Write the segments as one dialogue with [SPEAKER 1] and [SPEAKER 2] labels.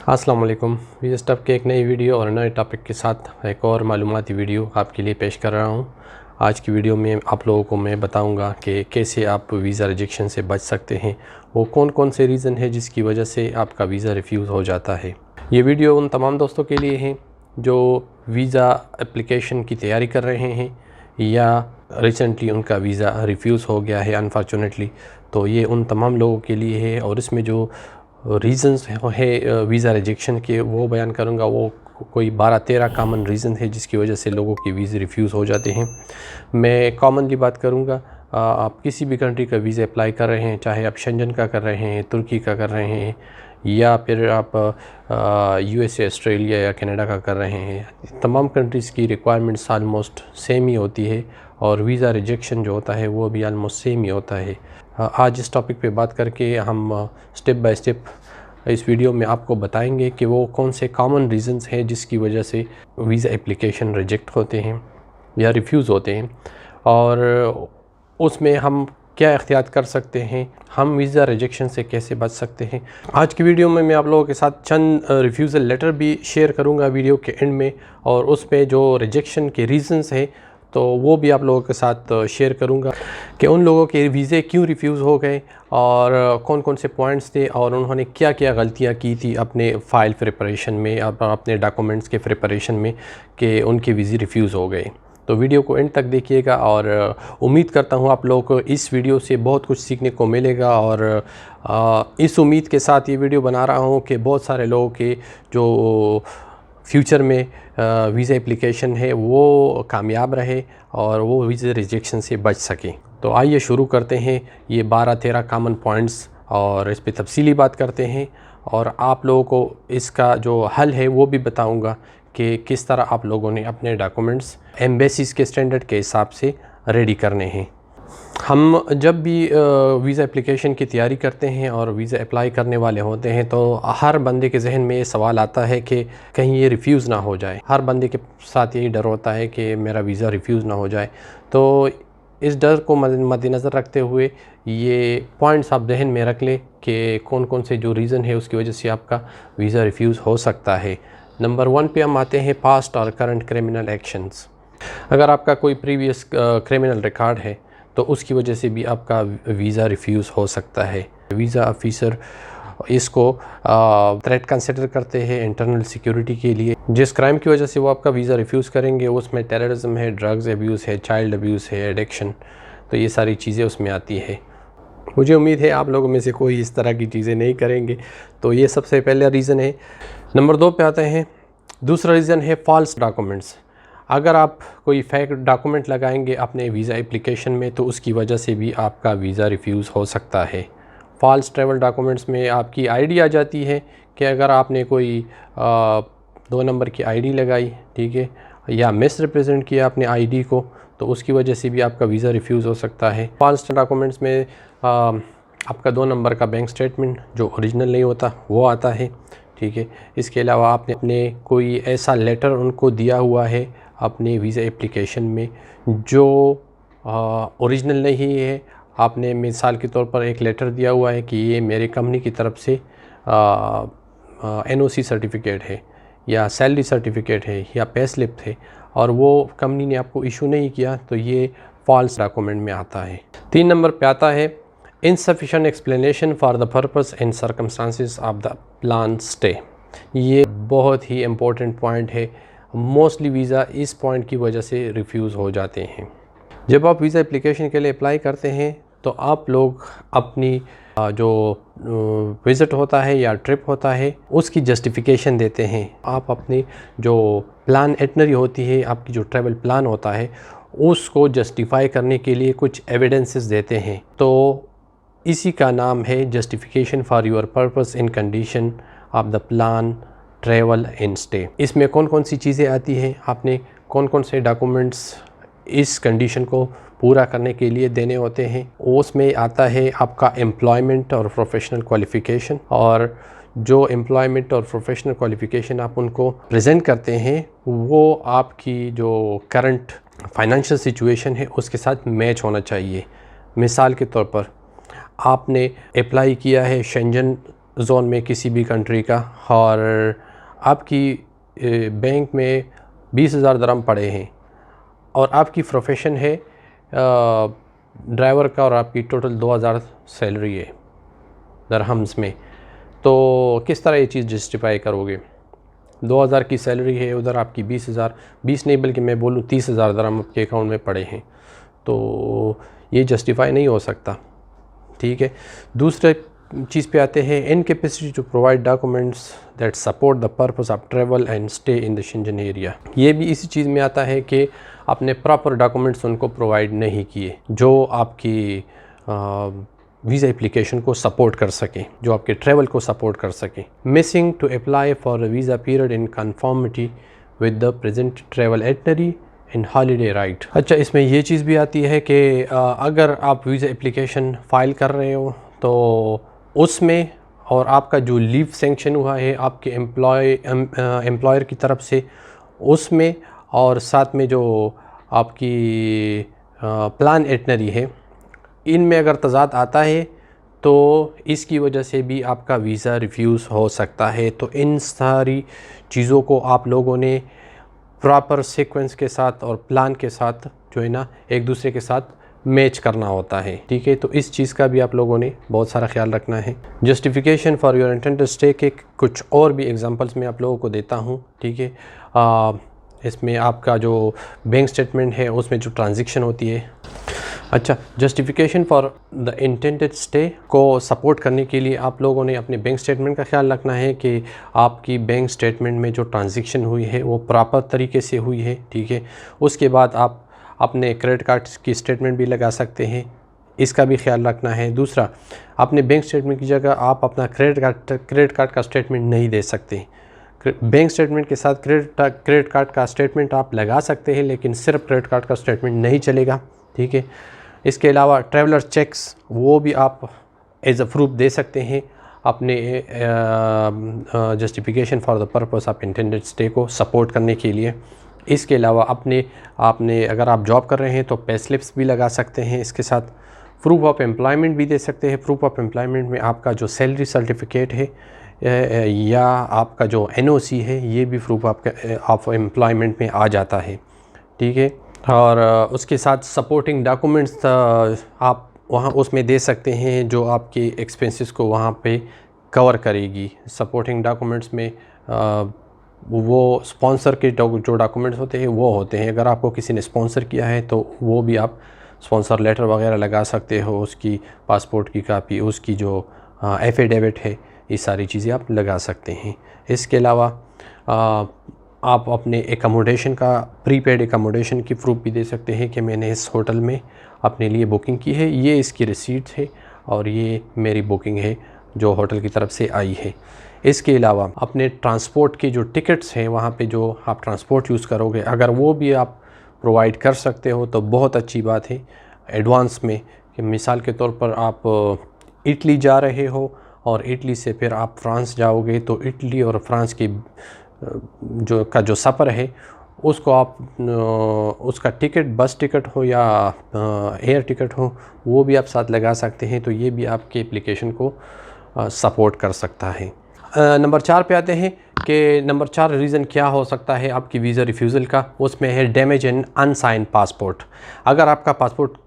[SPEAKER 1] अस्सलाम वालेकुम। Visa stuff के एक नई वीडियो और नए टॉपिक के साथ एक और मालूमाती वीडियो आपके लिए पेश कर रहा हूं। आज की वीडियो में आप लोगों को मैं बताऊंगा कि कैसे आप वीज़ा रिजेक्शन से बच सकते हैं, वो कौन कौन से रीज़न है जिसकी वजह से आपका वीज़ा रिफ्यूज़ हो जाता है। ये वीडियो उन तमाम दोस्तों के लिए है जो वीज़ा एप्लीकेशन की तैयारी कर रहे हैं या रिसेंटली उनका वीज़ा रिफ्यूज़ हो गया है अनफॉर्चुनेटली। तो ये उन तमाम लोगों के लिए है और इसमें जो रीज़न्स है वीज़ा रिजेक्शन के वो बयान करूँगा। वो कोई 12-13 कॉमन रीज़न है जिसकी वजह से लोगों के वीज़े रिफ्यूज़ हो जाते हैं। मैं कॉमनली बात करूँगा। आप किसी भी कंट्री का वीज़ा अप्लाई कर रहे हैं, चाहे आप शेंजन का कर रहे हैं, तुर्की का कर रहे हैं या फिर आप यूएसए, ऑस्ट्रेलिया या कनाडा का कर रहे हैं, तमाम कंट्रीज़ की रिक्वायरमेंट्स आलमोस्ट सेम ही होती है और वीज़ा रिजेक्शन जो होता है वो भी आलमोस्ट सेम ही होता है। आज इस टॉपिक पे बात करके हम स्टेप बाय स्टेप इस वीडियो में आपको बताएंगे कि वो कौन से कॉमन रीज़न्स हैं जिसकी वजह से वीज़ा एप्लीकेशन रिजेक्ट होते हैं या रिफ्यूज़ होते हैं और उसमें हम क्या एहतियात कर सकते हैं, हम वीज़ा रिजेक्शन से कैसे बच सकते हैं। आज की वीडियो में मैं आप लोगों के साथ चंद रिफ्यूज़ल लेटर भी शेयर करूंगा वीडियो के एंड में, और उस पे जो रिजेक्शन के रीज़न्स हैं तो वो भी आप लोगों के साथ शेयर करूंगा कि उन लोगों के वीज़े क्यों रिफ्यूज़ हो गए और कौन कौन से पॉइंट्स थे और उन्होंने क्या क्या गलतियां की थी अपने फ़ाइल प्रिपरेशन में, अपने डॉक्यूमेंट्स के प्रिपरेशन में, कि उनके वीज़े रिफ्यूज़ हो गए। तो वीडियो को एंड तक देखिएगा और उम्मीद करता हूँ आप लोगों को इस वीडियो से बहुत कुछ सीखने को मिलेगा। और इस उम्मीद के साथ ये वीडियो बना रहा हूँ कि बहुत सारे लोगों के जो फ्यूचर में वीज़ा एप्लीकेशन है वो कामयाब रहे और वो वीज़ा रिजेक्शन से बच सकें। तो आइए शुरू करते हैं ये 12-13 कॉमन पॉइंट्स और इस पे तफसीली बात करते हैं और आप लोगों को इसका जो हल है वो भी बताऊंगा कि किस तरह आप लोगों ने अपने डॉक्यूमेंट्स एम्बेसीज़ के स्टैंडर्ड के हिसाब से रेडी करने हैं। हम जब भी वीज़ा एप्लीकेशन की तैयारी करते हैं और वीज़ा अप्लाई करने वाले होते हैं तो हर बंदे के जहन में ये सवाल आता है कि कहीं ये रिफ्यूज़ ना हो जाए। हर बंदे के साथ यही डर होता है कि मेरा वीज़ा रिफ्यूज़ ना हो जाए। तो इस डर को मद्देनज़र रखते हुए ये पॉइंट्स आप जहन में रख लें कि कौन कौन से जो रीज़न है उसकी वजह से आपका वीज़ा रिफ्यूज़ हो सकता है। नंबर 1 पे हम आते हैं पास्ट और करंट क्रिमिनल एक्शंस। अगर आपका कोई प्रीवियस क्रिमिनल रिकॉर्ड है तो उसकी वजह से भी आपका वीज़ा रिफ्यूज़ हो सकता है। वीज़ा ऑफिसर इसको थ्रेट कंसिडर करते हैं इंटरनल सिक्योरिटी के लिए। जिस क्राइम की वजह से वो आपका वीज़ा रिफ्यूज़ करेंगे उसमें टेररिज्म है, ड्रग्स एब्यूज़ है, चाइल्ड अब्यूज़ है, एडिक्शन, तो ये सारी चीज़ें उसमें आती है। मुझे उम्मीद है आप लोगों में से कोई इस तरह की चीज़ें नहीं करेंगे। तो ये सबसे पहला रीज़न है। नंबर 2 पे आते हैं। दूसरा रीज़न है फॉल्स डॉक्यूमेंट्स। अगर आप कोई फेक डॉक्यूमेंट लगाएंगे अपने वीज़ा एप्लीकेशन में तो उसकी वजह से भी आपका वीज़ा रिफ्यूज़ हो सकता है। फॉल्स ट्रैवल डॉक्यूमेंट्स में आपकी आईडी आ जाती है कि अगर आपने कोई 2 नंबर की आईडी लगाई, ठीक है, या मिस रिप्रेजेंट किया अपने आईडी को, तो उसकी वजह से भी आपका वीज़ा रिफ्यूज़ हो सकता है। फॉल्स डॉक्यूमेंट्स में आपका 2 नंबर का बैंक स्टेटमेंट जो ओरिजिनल नहीं होता वो आता है, ठीक है। इसके अलावा आपने अपने कोई ऐसा लेटर उनको दिया हुआ है अपने वीज़ा एप्लीकेशन में जो ओरिजिनल नहीं है। आपने मिसाल के तौर पर एक लेटर दिया हुआ है कि ये मेरे कंपनी की तरफ से एनओसी सर्टिफिकेट है या सैलरी सर्टिफिकेट है या पे स्लिप है और वो कंपनी ने आपको इशू नहीं किया, तो ये फॉल्स डॉक्यूमेंट में आता है। 3 नंबर पे आता है insufficient explanation for the purpose and circumstances of the plan stay. ये बहुत ही इम्पोर्टेंट पॉइंट है। मोस्टली वीज़ा इस पॉइंट की वजह से रिफ्यूज़ हो जाते हैं। जब आप वीज़ा एप्लीकेशन के लिए अप्लाई करते हैं तो आप लोग अपनी जो विज़िट होता है या ट्रिप होता है उसकी जस्टिफिकेशन देते हैं। आप अपनी जो प्लान एटनरी होती है, आपकी जो ट्रैवल प्लान होता है, उसको जस्टिफाई करने के लिए कुछ एविडेंसेस देते हैं। तो इसी का नाम है justification for your purpose in condition of the plan travel and stay. इसमें कौन कौन सी चीज़ें आती हैं, आपने कौन कौन से डॉक्यूमेंट्स इस कंडीशन को पूरा करने के लिए देने होते हैं। उसमें आता है आपका एम्प्लॉयमेंट और प्रोफेशनल क्वालिफ़िकेशन, और जो एम्प्लॉयमेंट और प्रोफेशनल क्वालिफ़िकेशन आप उनको प्रेजेंट करते हैं वो आपकी जो करंट फाइनेंशियल सिचुएशन है उसके साथ मैच होना चाहिए। मिसाल के तौर पर आपने अप्लाई किया है शेंजन जोन में किसी भी कंट्री का और आपकी बैंक में 20,000 दरहम पड़े हैं और आपकी प्रोफेशन है ड्राइवर का और आपकी टोटल 2,000 सैलरी है दरहम्स में, तो किस तरह ये चीज़ जस्टिफाई करोगे? 2,000 की सैलरी है, उधर आपकी 20 नहीं बल्कि मैं बोलूँ 30,000 दरहम आपके अकाउंट में पड़े हैं, तो ये जस्टिफाई नहीं हो सकता। ठीक है, दूसरे चीज़ पे आते हैं, incapacity to provide documents that support the purpose of travel and stay in the Schengen area. ये भी इसी चीज़ में आता है कि आपने प्रॉपर डॉक्यूमेंट्स उनको प्रोवाइड नहीं किए जो आपकी वीज़ा एप्लीकेशन को सपोर्ट कर सकें, जो आपके ट्रैवल को सपोर्ट कर सकें। Missing to apply for a visa period in conformity with the present travel itinerary in holiday right. अच्छा, इसमें ये चीज़ भी आती है कि अगर आप वीज़ा एप्लीकेशन फ़ाइल कर रहे हो तो उसमें और आपका जो लीव सेंक्शन हुआ है आपके एम्प्लॉयर की तरफ से उसमें, और साथ में जो आपकी प्लान एटनरी है, इनमें अगर तज़ाद आता है तो इसकी वजह से भी आपका वीज़ा रिफ्यूज़ हो सकता है। तो इन सारी चीज़ों को आप लोगों ने प्रॉपर सीक्वेंस के साथ और प्लान के साथ जो है ना एक दूसरे के साथ मैच करना होता है। ठीक है, तो इस चीज़ का भी आप लोगों ने बहुत सारा ख्याल रखना है। Justification for your intended stay के कुछ और भी एग्जांपल्स मैं आप लोगों को देता हूँ। ठीक है, इसमें आपका जो बैंक स्टेटमेंट है उसमें जो ट्रांजैक्शन होती है। अच्छा, justification for the intended stay को सपोर्ट करने के लिए आप लोगों ने अपने बैंक स्टेटमेंट का ख्याल रखना है कि आपकी बैंक स्टेटमेंट में जो ट्रांजैक्शन हुई है वो प्रॉपर तरीके से हुई है। ठीक है, उसके बाद आप अपने क्रेडिट कार्ड की स्टेटमेंट भी लगा सकते हैं, इसका भी ख्याल रखना है। दूसरा, अपने बैंक स्टेटमेंट की जगह आप अपना क्रेडिट कार्ड का स्टेटमेंट नहीं दे सकते। बैंक स्टेटमेंट के साथ क्रेडिट कार्ड का स्टेटमेंट आप लगा सकते हैं, लेकिन सिर्फ क्रेडिट कार्ड का स्टेटमेंट नहीं चलेगा। ठीक है, इसके अलावा ट्रैवलर चेक्स वो भी आप एज अ प्रूफ दे सकते हैं अपने justification for the purpose of intended stay को सपोर्ट करने के लिए। इसके अलावा आपने अगर आप जॉब कर रहे हैं तो पे स्लिप्स भी लगा सकते हैं, इसके साथ प्रूफ ऑफ एम्प्लॉयमेंट भी दे सकते हैं। प्रूफ ऑफ एम्प्लॉयमेंट में आपका जो सैलरी सर्टिफिकेट है या आपका जो NOC है, ये भी प्रूफ ऑफ एम्प्लॉयमेंट में आ जाता है। ठीक है, और उसके साथ सपोर्टिंग डॉक्यूमेंट्स आप वहाँ उसमें दे सकते हैं जो आपके एक्सपेंसेस को वहाँ पे कवर करेगी। सपोर्टिंग डॉक्यूमेंट्स में वो स्पॉन्सर के जो डॉक्यूमेंट्स होते हैं वो होते हैं। अगर आपको किसी ने स्पॉन्सर किया है तो वो भी आप स्पॉन्सर लेटर वगैरह लगा सकते हो, उसकी पासपोर्ट की कापी, उसकी जो एफिडेविट है, ये सारी चीज़ें आप लगा सकते हैं। इसके अलावा आप अपने एकोमोडेशन का प्रीपेड एकोमोडेशन की प्रूफ भी दे सकते हैं कि मैंने इस होटल में अपने लिए बुकिंग की है, ये इसकी रिसीट है और ये मेरी बुकिंग है जो होटल की तरफ से आई है। इसके अलावा अपने ट्रांसपोर्ट की जो टिकट्स हैं, वहाँ पे जो आप ट्रांसपोर्ट यूज़ करोगे, अगर वो भी आप प्रोवाइड कर सकते हो तो बहुत अच्छी बात है एडवांस में। कि मिसाल के तौर पर आप इटली जा रहे हो और इटली से फिर आप फ्रांस जाओगे, तो इटली और फ्रांस की जो सफ़र है उसको आप उसका टिकट, बस टिकट हो या एयर टिकट हो, वो भी आप साथ लगा सकते हैं। तो ये भी आपके एप्लीकेशन को सपोर्ट कर सकता है। नंबर 4 पे आते हैं कि नंबर 4 रीज़न क्या हो सकता है आपकी वीज़ा रिफ्यूज़ल का। उसमें है डैमेज इन अनसाइन पासपोर्ट। अगर आपका पासपोर्ट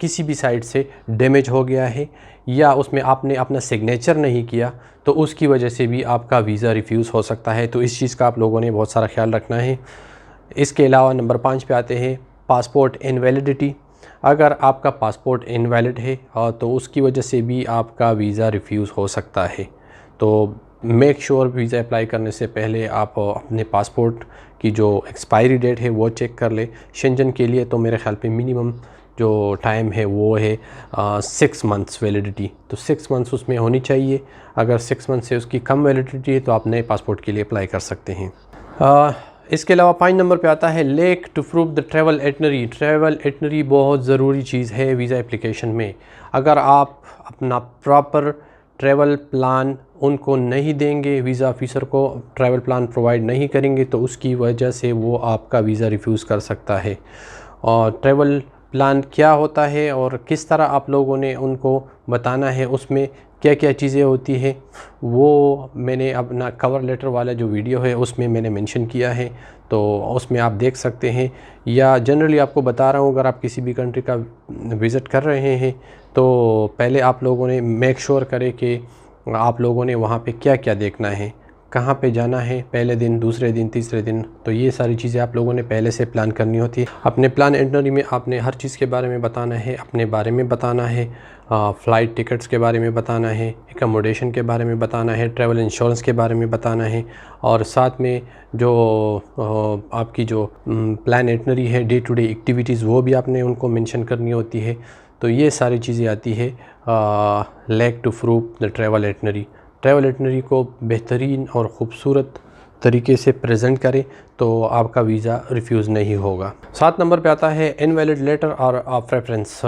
[SPEAKER 1] किसी भी साइड से डैमेज हो गया है या उसमें आपने अपना सिग्नेचर नहीं किया तो उसकी वजह से भी आपका वीज़ा रिफ्यूज़ हो सकता है। तो इस चीज़ का आप लोगों ने बहुत सारा ख्याल रखना है। इसके अलावा नंबर 5 पे आते हैं पासपोर्ट इनवैलिडिटी। अगर आपका पासपोर्ट इनवैलिड है तो उसकी वजह से भी आपका वीज़ा रिफ्यूज़ हो सकता है। तो मेक श्योर वीज़ा अप्लाई करने से पहले आप अपने पासपोर्ट की जो एक्सपायरी डेट है वो चेक कर ले। शेंजन के लिए तो मेरे ख्याल पे मिनिमम जो टाइम है वो है 6 मंथ्स वैलिडिटी, तो 6 मंथ्स उसमें होनी चाहिए। अगर 6 मंथ से उसकी कम वैलिडिटी है तो आप नए पासपोर्ट के लिए अप्लाई कर सकते हैं। इसके अलावा 5 नंबर पे आता है lack to prove the travel itinerary. Travel itinerary बहुत ज़रूरी चीज़ है वीज़ा एप्लीकेशन में। अगर आप अपना प्रॉपर ट्रैवल प्लान उनको नहीं देंगे, वीज़ा ऑफिसर को ट्रैवल प्लान प्रोवाइड नहीं करेंगे, तो उसकी वजह से वो आपका वीज़ा रिफ्यूज़ कर सकता है। और ट्रैवल प्लान क्या होता है और किस तरह आप लोगों ने उनको बताना है, उसमें क्या क्या चीज़ें होती है वो मैंने अपना कवर लेटर वाला जो वीडियो है उसमें मैंने मेंशन किया है, तो उसमें आप देख सकते हैं। या जनरली आपको बता रहा हूँ, अगर आप किसी भी कंट्री का विज़िट कर रहे हैं तो पहले आप लोगों ने मेक श्योर करें कि आप लोगों ने वहाँ पे क्या क्या देखना है, कहाँ पे जाना है, पहले दिन, दूसरे दिन, तीसरे दिन। तो ये सारी चीज़ें आप लोगों ने पहले से प्लान करनी होती है। अपने प्लान एंटनरी में आपने हर चीज़ के बारे में बताना है, अपने बारे में बताना है, फ़्लाइट टिकट्स के बारे में बताना है, एकोमोडेशन के बारे में बताना है, ट्रैवल इंश्योरेंस के बारे में बताना है, और साथ में जो आपकी जो प्लान एंटनरी है, डे टू डे एक्टिविटीज़, वो भी आपने उनको मेंशन करनी होती है। तो ये सारी चीज़ें आती है leg to proof the travel itinerary. Travel itinerary को बेहतरीन और ख़ूबसूरत तरीके से प्रेजेंट करें तो आपका वीज़ा रिफ्यूज़ नहीं होगा। 7 नंबर पे आता है इनवैलिड लेटर और ऑफ रेफरेंस।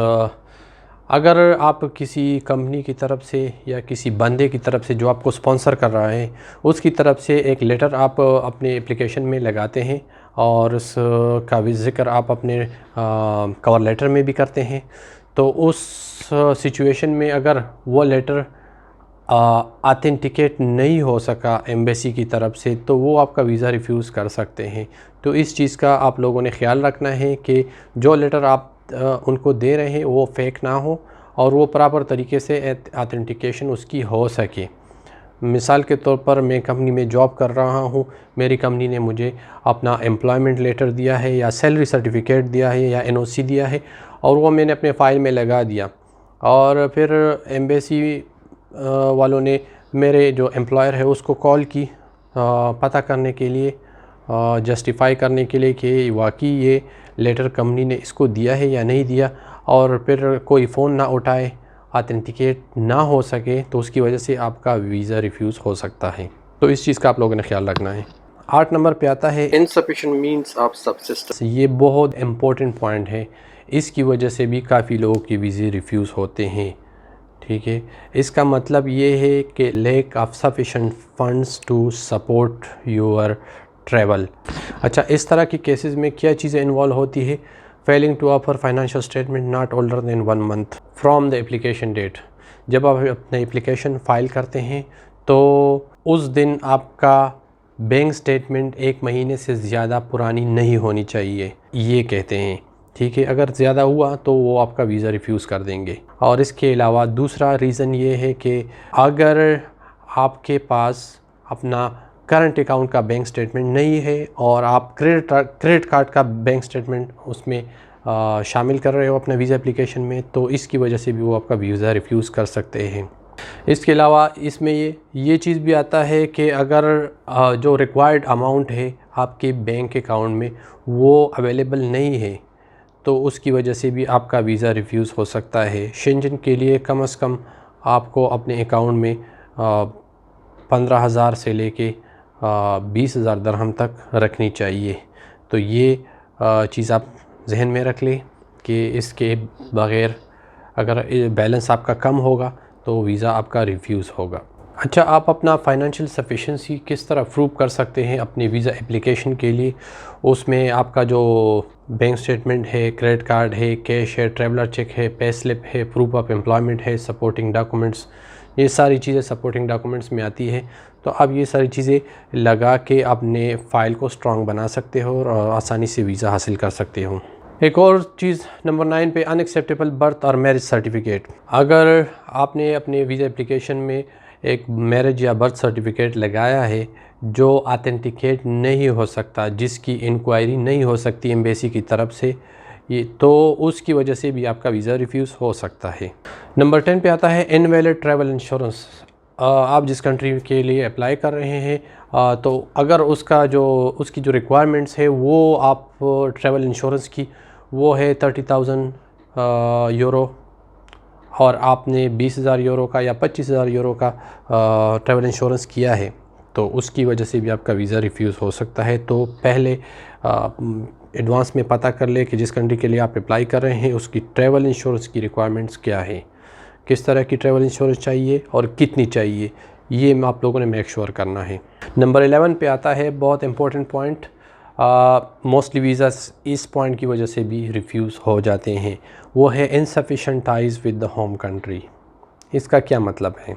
[SPEAKER 1] अगर आप किसी कंपनी की तरफ से या किसी बंदे की तरफ से जो आपको स्पॉन्सर कर रहा है उसकी तरफ से एक लेटर आप अपने एप्लीकेशन में लगाते हैं और उसका भी ज़िक्र आप अपने कवर लेटर में भी करते हैं, तो उस सिचुएशन में अगर वो लेटर ऑथेंटिकेट नहीं हो सका एम्बेसी की तरफ से तो वो आपका वीज़ा रिफ्यूज़ कर सकते हैं। तो इस चीज़ का आप लोगों ने ख्याल रखना है कि जो लेटर आप उनको दे रहे हैं वो फेक ना हो और वो प्रॉपर तरीके से ऑथेंटिकेशन उसकी हो सके। मिसाल के तौर पर मैं कंपनी में जॉब कर रहा हूँ, मेरी कंपनी ने मुझे अपना एम्प्लॉयमेंट लेटर दिया है या सैलरी सर्टिफिकेट दिया है या एनओसी दिया है और वो मैंने अपने फ़ाइल में लगा दिया, और फिर एम्बेसी वालों ने मेरे जो एम्प्लॉयर है उसको कॉल की पता करने के लिए, जस्टिफाई करने के लिए कि वाकई ये लेटर कंपनी ने इसको दिया है या नहीं दिया, और फिर कोई फ़ोन ना उठाए, ऑथेंटिकेट ना हो सके, तो उसकी वजह से आपका वीज़ा रिफ्यूज़ हो सकता है। तो इस चीज़ का आप लोगों ने ख्याल रखना है। 8 नंबर पे आता है इनसफिशिएंट मीन्स ऑफ सबसिस्टेंस। ये बहुत इम्पोर्टेंट पॉइंट है, इसकी वजह से भी काफ़ी लोगों के वीज़े रिफ्यूज़ होते हैं। ठीक है, इसका मतलब ये है कि lack of sufficient funds to support your travel. अच्छा, इस तरह की केसेस में क्या चीज़ें इन्वॉल्व होती है? Failing to offer financial statement not older than 1 month from the application date. जब आप अपने एप्लीकेशन फ़ाइल करते हैं तो उस दिन आपका बैंक स्टेटमेंट 1 महीने से ज़्यादा पुरानी नहीं होनी चाहिए, ये कहते हैं। ठीक है, अगर ज़्यादा हुआ तो वो आपका वीज़ा रिफ्यूज़ कर देंगे। और इसके अलावा दूसरा रीज़न ये है कि अगर आपके पास अपना करंट अकाउंट का बैंक स्टेटमेंट नहीं है और आप क्रेडिट कार्ड का बैंक स्टेटमेंट उसमें शामिल कर रहे हो अपने वीज़ा एप्लीकेशन में, तो इसकी वजह से भी वो आपका वीज़ा रिफ्यूज़ कर सकते हैं। इसके अलावा इसमें ये चीज़ भी आता है कि अगर जो रिक्वायर्ड अमाउंट है आपके बैंक अकाउंट में वो अवेलेबल नहीं है तो उसकी वजह से भी आपका वीज़ा रिफ्यूज़ हो सकता है। शेंजन के लिए कम से कम आपको अपने अकाउंट में 15,000 से लेके 20,000 दरहम तक रखनी चाहिए। तो ये चीज़ आप जहन में रख लें कि इसके बग़ैर अगर बैलेंस आपका कम होगा तो वीज़ा आपका रिफ्यूज़ होगा। अच्छा, आप अपना फ़ाइनेंशियल सफिशेंसी किस तरह प्रूव कर सकते हैं अपनी वीज़ा एप्लीकेशन के लिए? उसमें आपका जो बैंक स्टेटमेंट है, क्रेडिट कार्ड है, कैश है, ट्रैवलर चेक है, पे स्लिप है, प्रूफ ऑफ एम्प्लॉयमेंट है, सपोर्टिंग डॉक्यूमेंट्स, ये सारी चीज़ें सपोर्टिंग डॉक्यूमेंट्स में आती है। तो आप ये सारी चीज़ें लगा के अपने फ़ाइल को स्ट्रॉन्ग बना सकते हो और आसानी से वीज़ा हासिल कर सकते हो। एक और चीज़ नंबर 9 पे अनएक्सेप्टेबल बर्थ और मैरिज सर्टिफिकेट। अगर आपने अपने वीज़ा एप्लीकेशन में एक मैरिज या बर्थ सर्टिफिकेट लगाया है जो ऑथेंटिकेट नहीं हो सकता, जिसकी इंक्वायरी नहीं हो सकती एम्बेसी की तरफ से, ये तो उसकी वजह से भी आपका वीज़ा रिफ्यूज़ हो सकता है। नंबर 10 पे आता है इनवैलिड ट्रैवल इंश्योरेंस। आप जिस कंट्री के लिए अप्लाई कर रहे हैं तो अगर उसकी जो रिक्वायरमेंट्स है वो आप ट्रैवल इंश्योरेंस की वो है 30,000 यूरो और आपने 20,000 यूरो का या 25,000 यूरो का ट्रैवल इंश्योरेंस किया है तो उसकी वजह से भी आपका वीज़ा रिफ्यूज़ हो सकता है। तो पहले एडवांस में पता कर ले कि जिस कंट्री के लिए आप अप्लाई कर रहे हैं उसकी ट्रैवल इंश्योरेंस की रिक्वायरमेंट्स क्या है, किस तरह की ट्रैवल इंश्योरेंस चाहिए और कितनी चाहिए, ये आप लोगों ने मेक श्योर करना है। नंबर 11 पे आता है बहुत इंपॉर्टेंट पॉइंट। मोस्टली वीज़ास इस पॉइंट की वजह से भी रिफ्यूज़ हो जाते हैं, वो है insufficient ties with the home country. इसका क्या मतलब है?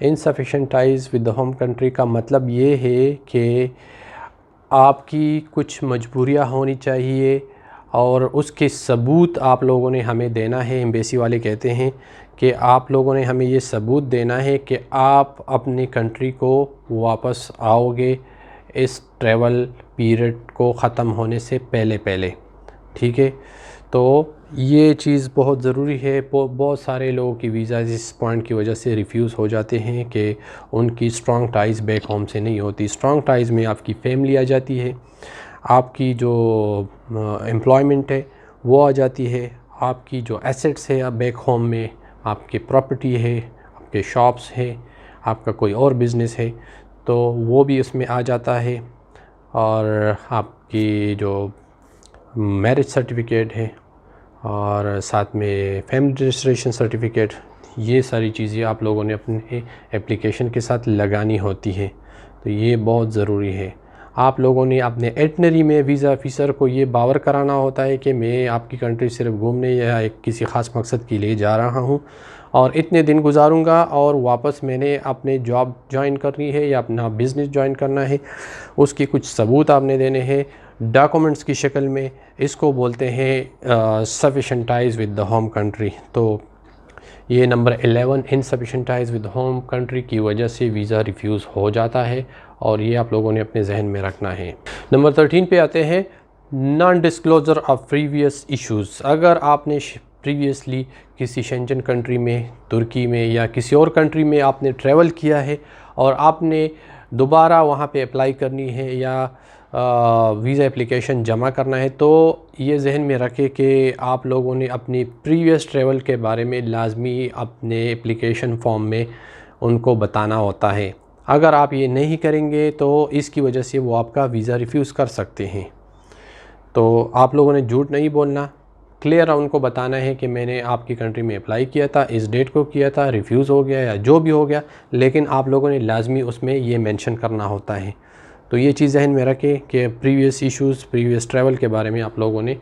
[SPEAKER 1] Insufficient ties with the home country का मतलब ये है कि आपकी कुछ मजबूरियां होनी चाहिए और उसके सबूत आप लोगों ने हमें देना है। एम्बेसी वाले कहते हैं कि आप लोगों ने हमें ये सबूत देना है कि आप अपनी कंट्री को वापस आओगे इस ट्रैवल पीरियड को ख़त्म होने से पहले। ठीक है, तो ये चीज़ बहुत ज़रूरी है। बहुत सारे लोगों की वीज़ा इस पॉइंट की वजह से रिफ्यूज़ हो जाते हैं कि उनकी स्ट्रॉन्ग टाइज़ बैक होम से नहीं होती। स्ट्रॉन्ग टाइज़ में आपकी फैमिली आ जाती है, आपकी जो एम्प्लॉयमेंट है वो आ जाती है, आपकी जो एसेट्स है बैक होम में, आपकी प्रॉपर्टी है, आपके शॉप्स है, आपका कोई और बिज़नेस है तो वो भी उसमें आ जाता है, और आपकी जो मैरिज सर्टिफिकेट है और साथ में फैमिली रजिस्ट्रेशन सर्टिफिकेट, ये सारी चीज़ें आप लोगों ने अपने एप्लीकेशन के साथ लगानी होती है। तो ये बहुत ज़रूरी है। आप लोगों ने अपने एटनरी में वीज़ा ऑफ़िसर को ये बावर कराना होता है कि मैं आपकी कंट्री सिर्फ घूमने या एक किसी ख़ास मकसद के लिए जा रहा हूँ और इतने दिन गुजारूँगा और वापस मैंने अपने जॉब ज्वाइन करनी है या अपना बिज़नेस ज्वाइन करना है। उसकी कुछ सबूत आपने देने हैं डॉक्यूमेंट्स की शक्ल में। इसको बोलते हैं sufficient ties with the home country. तो ये number 11 insufficient ties with home country की वजह से वीज़ा रिफ्यूज़ हो जाता है और ये आप लोगों ने अपने जहन में रखना है। नंबर 13 पे आते हैं non disclosure of previous issues. अगर आपने प्रीवियसली किसी शेंजन कंट्री में, तुर्की में या किसी और कंट्री में आपने ट्रैवल किया है और आपने दोबारा वहाँ पे अप्लाई करनी है या वीज़ा एप्लीकेशन जमा करना है, तो ये जहन में रखें कि आप लोगों ने अपनी प्रीवियस ट्रैवल के बारे में लाजमी अपने एप्लीकेशन फॉर्म में उनको बताना होता है। अगर आप ये नहीं करेंगे तो इसकी वजह से वो आपका वीज़ा रिफ्यूज़ कर सकते हैं। तो आप लोगों ने झूठ नहीं बोलना, क्लियर उनको बताना है कि मैंने आपकी कंट्री में अप्लाई किया था, इस डेट को किया था, रिफ्यूज़ हो गया या जो भी हो गया, लेकिन आप लोगों ने लाजमी उसमें ये मेंशन करना होता है। तो ये चीज़ जहन में रखें कि प्रीवियस इश्यूज़, प्रीवियस ट्रैवल के बारे में आप लोगों ने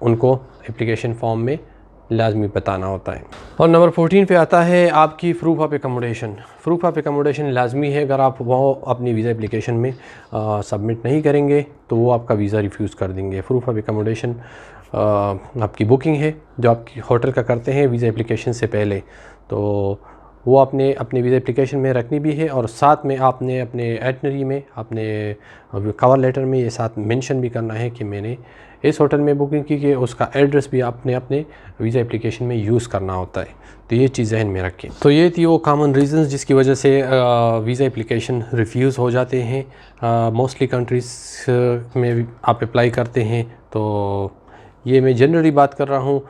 [SPEAKER 1] उनको एप्लीकेशन फॉर्म में लाजमी बताना होता है। और नंबर 14 पे आता है आपकी proof of accommodation. Proof of accommodation लाजमी है। अगर आप वो अपनी वीज़ा एप्लीकेशन में सबमिट नहीं करेंगे तो वो आपका वीज़ा रिफ्यूज़ कर देंगे। प्रूफ ऑफ एकोमोडेशन आपकी बुकिंग है जो आपकी होटल का करते हैं वीज़ा एप्लीकेशन से पहले, तो वो आपने अपने वीज़ा एप्लीकेशन में रखनी भी है और साथ में आपने अपने एटनरी में, अपने कवर लेटर में ये साथ मेंशन भी करना है कि मैंने इस होटल में बुकिंग की, कि उसका एड्रेस भी आपने अपने वीज़ा एप्लीकेशन में यूज़ करना होता है। तो ये चीज़ जहन में रखें। तो ये थी वो कॉमन रीज़न्स जिसकी वजह से वीज़ा एप्लीकेशन रिफ्यूज़ हो जाते हैं। मोस्टली कंट्रीज़ में आप अप्लाई करते हैं, तो ये मैं जनरली बात कर रहा हूँ।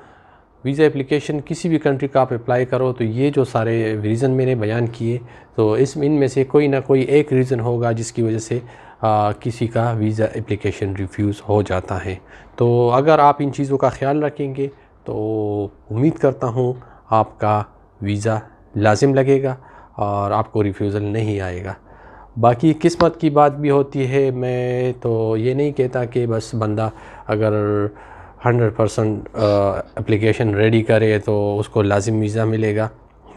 [SPEAKER 1] वीज़ा एप्लीकेशन किसी भी कंट्री का आप अप्लाई करो तो ये जो सारे रीज़न मैंने बयान किए, तो इनमें से कोई ना कोई एक रीज़न होगा जिसकी वजह से किसी का वीज़ा एप्लीकेशन रिफ्यूज़ हो जाता है। तो अगर आप इन चीज़ों का ख्याल रखेंगे तो उम्मीद करता हूँ आपका वीज़ा लाजिम लगेगा और आपको रिफ्यूज़ल नहीं आएगा। बाकी किस्मत की बात भी होती है। मैं तो ये नहीं कहता कि बस बंदा अगर 100% एप्लीकेशन रेडी करे तो उसको लाजिम वीज़ा मिलेगा,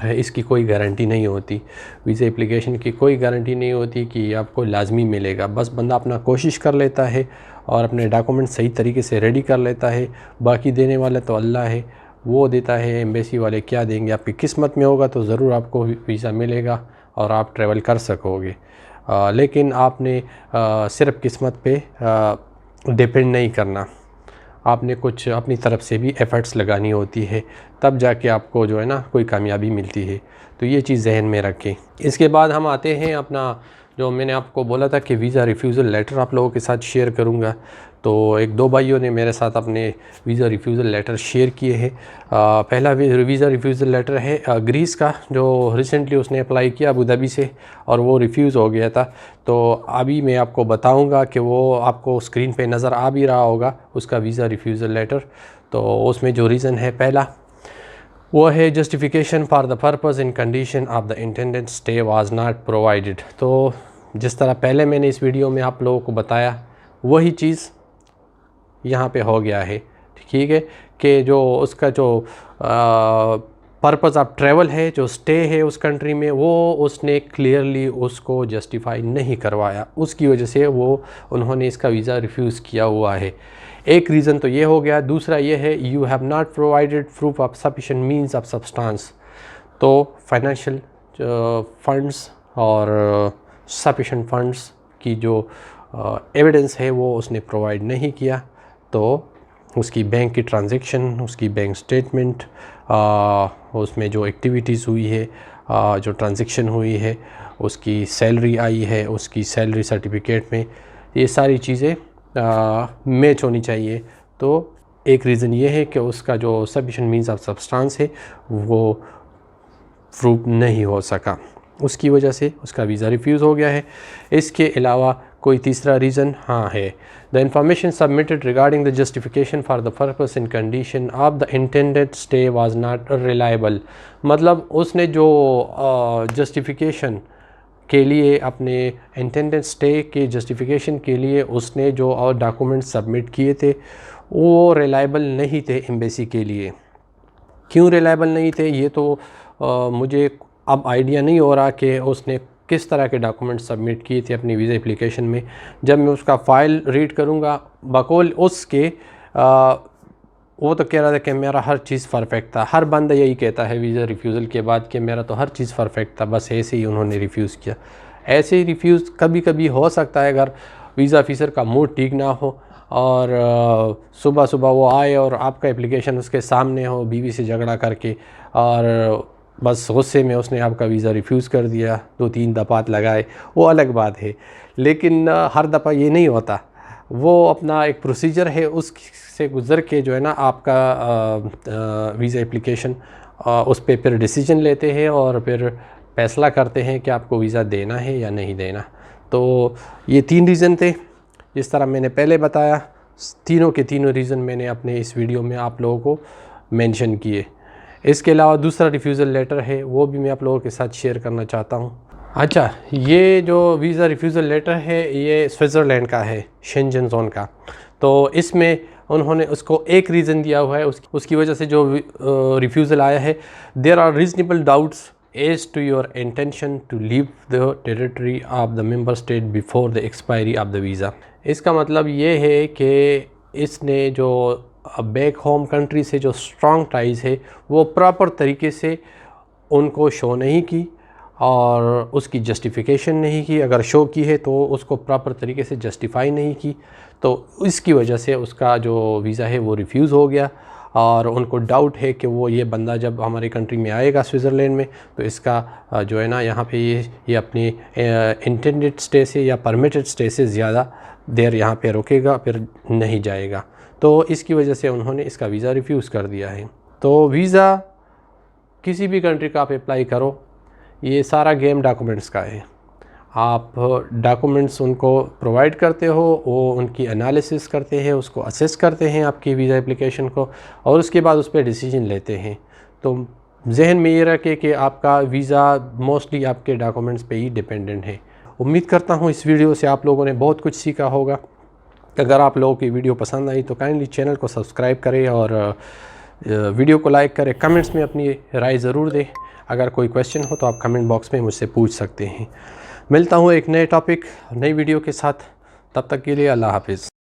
[SPEAKER 1] इसकी कोई गारंटी नहीं होती। वीज़ा एप्लीकेशन की कोई गारंटी नहीं होती कि आपको लाजमी मिलेगा। बस बंदा अपना कोशिश कर लेता है और अपने डॉक्यूमेंट सही तरीके से रेडी कर लेता है। बाकी देने वाला तो अल्लाह है, वो देता है। एम्बेसी वाले क्या देंगे, आपकी किस्मत में होगा तो ज़रूर आपको वीज़ा मिलेगा और आप ट्रैवल कर सकोगे। लेकिन आपने सिर्फ किस्मत पे डिपेंड नहीं करना, आपने कुछ अपनी तरफ से भी एफ़र्ट्स लगानी होती है, तब जाके आपको जो है ना कोई कामयाबी मिलती है। तो ये चीज़ जहन में रखें। इसके बाद हम आते हैं अपना, जो मैंने आपको बोला था कि वीज़ा रिफ्यूज़ल लेटर आप लोगों के साथ शेयर करूंगा, तो एक दो भाइयों ने मेरे साथ अपने वीज़ा रिफ्यूज़ल लेटर शेयर किए हैं। पहला वीज़ा रिफ्यूज़ल लेटर है ग्रीस का, जो रिसेंटली उसने अप्लाई किया अबू धाबी से और वो रिफ्यूज़ हो गया था। तो अभी मैं आपको बताऊंगा कि वो आपको स्क्रीन पे नज़र आ भी रहा होगा उसका वीज़ा रिफ्यूज़ल लेटर। तो उसमें जो रीज़न है पहला वो है justification for the purpose and condition of the intended stay was not provided. तो जिस तरह पहले मैंने इस वीडियो में आप लोगों को बताया वही चीज़ यहाँ पे हो गया है। ठीक है, कि जो उसका जो पर्पज़ ऑफ ट्रैवल है, जो स्टे है उस कंट्री में, वो उसने क्लियरली उसको जस्टिफाई नहीं करवाया, उसकी वजह से उन्होंने इसका वीज़ा रिफ्यूज़ किया हुआ है। एक रीज़न तो ये हो गया। दूसरा ये है you have not provided proof of sufficient means of substance. तो फाइनेंशियल फंड्स और सफिशिएंट फंड्स की जो एविडेंस है वो उसने प्रोवाइड नहीं किया, तो उसकी बैंक की ट्रांजैक्शन, उसकी बैंक स्टेटमेंट, उसमें जो एक्टिविटीज़ हुई है, जो ट्रांजैक्शन हुई है, उसकी सैलरी आई है, उसकी सैलरी सर्टिफिकेट में, ये सारी चीज़ें मैच होनी चाहिए। तो एक रीज़न ये है कि उसका जो सफिशिएंट मींस ऑफ सब्सटेंस है वो प्रूव नहीं हो सका, उसकी वजह से उसका वीज़ा रिफ्यूज़ हो गया है। इसके अलावा कोई तीसरा रीज़न हाँ है, the information submitted regarding the justification for the purpose and condition of the intended stay was not reliable. मतलब उसने जो जस्टिफिकेशन के लिए, अपने इंटेंडेड स्टे के जस्टिफिकेशन के लिए उसने जो और डॉक्यूमेंट सबमिट किए थे वो रिलायबल नहीं थे एम्बेसी के लिए। क्यों रिलायबल नहीं थे ये तो मुझे अब आइडिया नहीं हो रहा कि उसने किस तरह के डॉक्यूमेंट सबमिट किए थे अपनी वीज़ा एप्लीकेशन में। जब मैं उसका फ़ाइल रीड करूँगा बकौल उसके वो तो कह रहा था कि मेरा हर चीज़ परफेक्ट था। हर बंदा यही कहता है वीज़ा रिफ्यूज़ल के बाद कि मेरा तो हर चीज़ परफेक्ट था, बस ऐसे ही उन्होंने रिफ्यूज़ किया। ऐसे ही रिफ्यूज़ कभी कभी हो सकता है अगर वीज़ा ऑफिसर का मूड ठीक ना हो और सुबह सुबह वो आए और आपका एप्लीकेशन उसके सामने हो बीवी से झगड़ा करके, और बस गुस्से में उसने आपका वीज़ा रिफ्यूज़ कर दिया, 2-3 दफ़ात लगाए, वो अलग बात है। लेकिन हर दफ़ा ये नहीं होता, वो अपना एक प्रोसीजर है उससे गुज़र के जो है ना आपका वीज़ा एप्लीकेशन उस पर फिर डिसीजन लेते हैं और फिर फैसला करते हैं कि आपको वीज़ा देना है या नहीं देना। तो ये 3 रीज़न थे जिस तरह मैंने पहले बताया। तीनों के तीनों रीज़न मैंने अपने इस वीडियो में आप लोगों को मेंशन किए। इसके अलावा दूसरा रिफ्यूज़ल लेटर है वो भी मैं आप लोगों के साथ शेयर करना चाहता हूँ। अच्छा, ये जो वीज़ा रिफ्यूज़ल लेटर है ये स्विट्ज़रलैंड का है, शेंजन जोन का। तो इसमें उन्होंने उसको एक रीज़न दिया हुआ है, उसकी वजह से जो रिफ्यूज़ल आया है, there are reasonable doubts as to your intention to leave the territory of the member state before the expiry of the visa. इसका मतलब ये है कि इसने जो बैक होम कंट्री से जो स्ट्रॉन्ग टाइज़ है वो प्रॉपर तरीके से उनको शो नहीं की और उसकी जस्टिफिकेशन नहीं की। अगर शो की है तो उसको प्रॉपर तरीके से जस्टिफाई नहीं की, तो इसकी वजह से उसका जो वीज़ा है वो रिफ्यूज़ हो गया। और उनको डाउट है कि वो ये बंदा जब हमारी कंट्री में आएगा स्विट्ज़रलैंड में तो इसका जो है ना यहाँ पे ये अपनी इंटेंडेड स्टे से या परमिटेड स्टे से ज़्यादा देर यहाँ पे रुकेगा, फिर नहीं जाएगा। तो इसकी वजह से उन्होंने इसका वीज़ा रिफ्यूज़ कर दिया है। तो वीज़ा किसी भी कंट्री का आप अप्लाई करो, ये सारा गेम डॉक्यूमेंट्स का है। आप डॉक्यूमेंट्स उनको प्रोवाइड करते हो, वो उनकी एनालिसिस करते हैं, उसको असेस करते हैं आपकी वीज़ा एप्लीकेशन को, और उसके बाद उस पर डिसीजन लेते हैं। तो जहन में ये रखें कि आपका वीज़ा मोस्टली आपके डॉक्यूमेंट्स पे ही डिपेंडेंट है। उम्मीद करता हूँ इस वीडियो से आप लोगों ने बहुत कुछ सीखा होगा। अगर आप लोगों की वीडियो पसंद आई तो काइंडली चैनल को सब्सक्राइब करें और वीडियो को लाइक करें। कमेंट्स में अपनी राय ज़रूर दें। अगर कोई क्वेश्चन हो तो आप कमेंट बॉक्स में मुझसे पूछ सकते हैं। मिलता हूँ एक नए टॉपिक, नई वीडियो के साथ। तब तक के लिए अल्लाह हाफिज़।